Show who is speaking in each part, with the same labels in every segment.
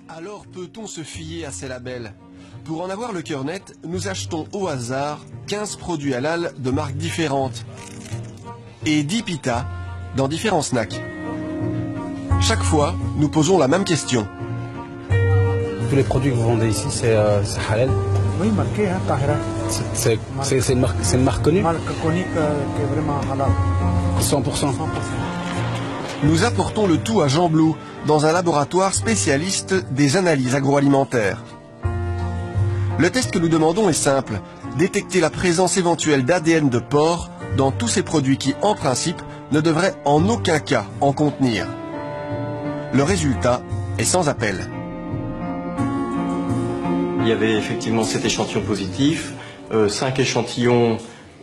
Speaker 1: Alors peut-on se fier à ces labels? Pour en avoir le cœur net, nous achetons au hasard 15 produits halal de marques différentes et 10 pitas dans différents snacks. Chaque fois, nous posons la même question.
Speaker 2: Tous les produits que vous vendez ici, c'est halal?
Speaker 3: Oui, marqué, hein, Tahira.
Speaker 2: C'est une marque connue?
Speaker 3: Marque connue qui est vraiment halal.
Speaker 2: 100%.
Speaker 1: Nous apportons le tout à Jean Blou, dans un laboratoire spécialiste des analyses agroalimentaires. Le test que nous demandons est simple, détecter la présence éventuelle d'ADN de porc dans tous ces produits qui, en principe, ne devraient en aucun cas en contenir. Le résultat est sans appel.
Speaker 4: Il y avait effectivement 7 échantillons positifs, 5 échantillons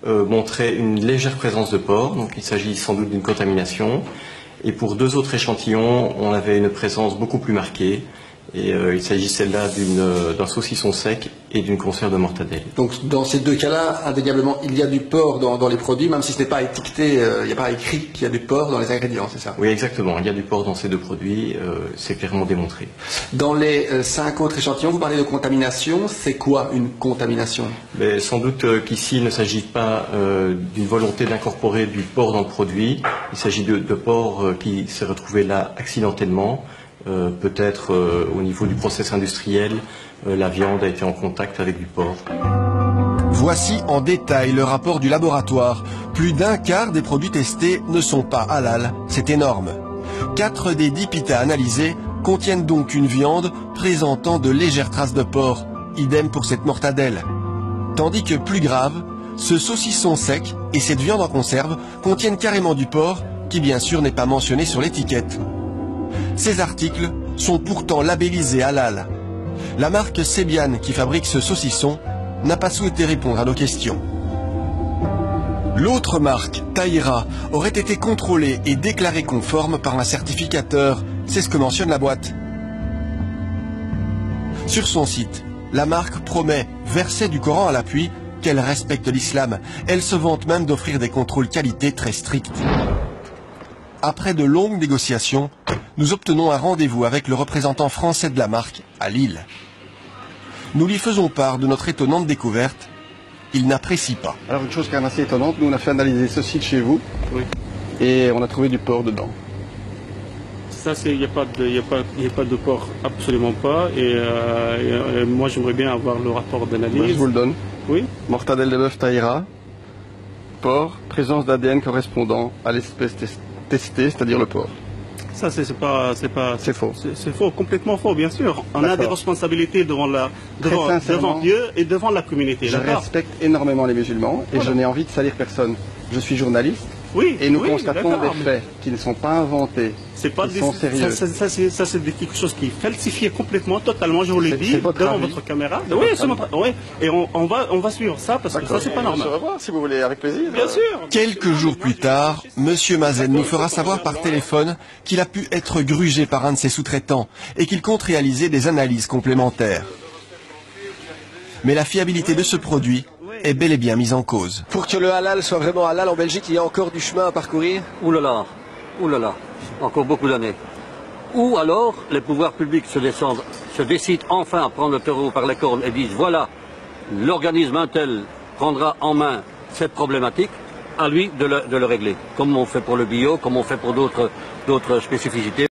Speaker 4: montraient une légère présence de porc, donc il s'agit sans doute d'une contamination. Et pour 2 autres échantillons, on avait une présence beaucoup plus marquée. Et il s'agissait là d'un saucisson sec et d'une conserve de mortadelle.
Speaker 5: Donc dans ces deux cas-là, indéniablement, il y a du porc dans les produits, même si ce n'est pas étiqueté, il n'y a pas écrit qu'il y a du porc dans les ingrédients, c'est ça?
Speaker 4: Oui, exactement. Il y a du porc dans ces 2 produits, c'est clairement démontré.
Speaker 5: Dans les 5 autres échantillons, vous parlez de contamination. C'est quoi une contamination?
Speaker 4: Mais sans doute qu'ici, il ne s'agit pas d'une volonté d'incorporer du porc dans le produit. Il s'agit de porc qui s'est retrouvé là accidentellement. Peut-être au niveau du process industriel, la viande a été en contact avec du porc.
Speaker 1: Voici en détail le rapport du laboratoire. Plus d'un quart des produits testés ne sont pas halal, c'est énorme. 4 des 10 pitas analysés contiennent donc une viande présentant de légères traces de porc, idem pour cette mortadelle. Tandis que plus grave, ce saucisson sec et cette viande en conserve contiennent carrément du porc, qui bien sûr n'est pas mentionné sur l'étiquette. Ces articles sont pourtant labellisés halal. La marque Sebian, qui fabrique ce saucisson, n'a pas souhaité répondre à nos questions. L'autre marque, Tahira, aurait été contrôlée et déclarée conforme par un certificateur. C'est ce que mentionne la boîte. Sur son site, la marque promet, verset du Coran à l'appui, qu'elle respecte l'islam. Elle se vante même d'offrir des contrôles qualité très stricts. Après de longues négociations, nous obtenons un rendez-vous avec le représentant français de la marque à Lille. Nous lui faisons part de notre étonnante découverte. Il n'apprécie pas.
Speaker 6: Alors une chose quand même assez étonnante, nous on a fait analyser ce site chez vous, oui, et on a trouvé du porc dedans.
Speaker 7: Ça, il n'y a pas de porc, absolument pas. Et moi j'aimerais bien avoir le rapport d'analyse.
Speaker 6: Je vous le donne.
Speaker 7: Oui.
Speaker 6: Mortadelle de bœuf Tahira, porc, présence d'ADN correspondant à l'espèce testée, c'est-à-dire le porc.
Speaker 7: Ça, c'est faux. C'est faux, complètement faux, bien sûr. On a des responsabilités devant Dieu et devant la communauté.
Speaker 6: Je respecte énormément les musulmans et je n'ai envie de salir personne. Je suis journaliste et nous constatons des faits qui ne sont pas inventés, qui sont sérieux.
Speaker 7: Ça, c'est quelque chose qui est falsifié complètement, totalement, je vous l'ai dit, devant votre caméra. Oui, et on va suivre ça parce que ça, c'est pas normal.
Speaker 6: On se revoit si vous voulez, avec plaisir.
Speaker 7: Bien sûr.
Speaker 1: Quelques jours plus tard, Monsieur Mazen nous fera savoir par téléphone qu'il a pu être grugé par un de ses sous-traitants et qu'il compte réaliser des analyses complémentaires. Mais la fiabilité de ce produit est bel et bien mise en cause.
Speaker 5: Pour que le halal soit vraiment halal en Belgique, il y a encore du chemin à parcourir?
Speaker 8: Ouh là là, encore beaucoup d'années. Ou alors, les pouvoirs publics se décident enfin à prendre le taureau par les cornes et disent voilà, l'organisme Intel prendra en main cette problématique, à lui de le régler. Comme on fait pour le bio, comme on fait pour d'autres spécificités.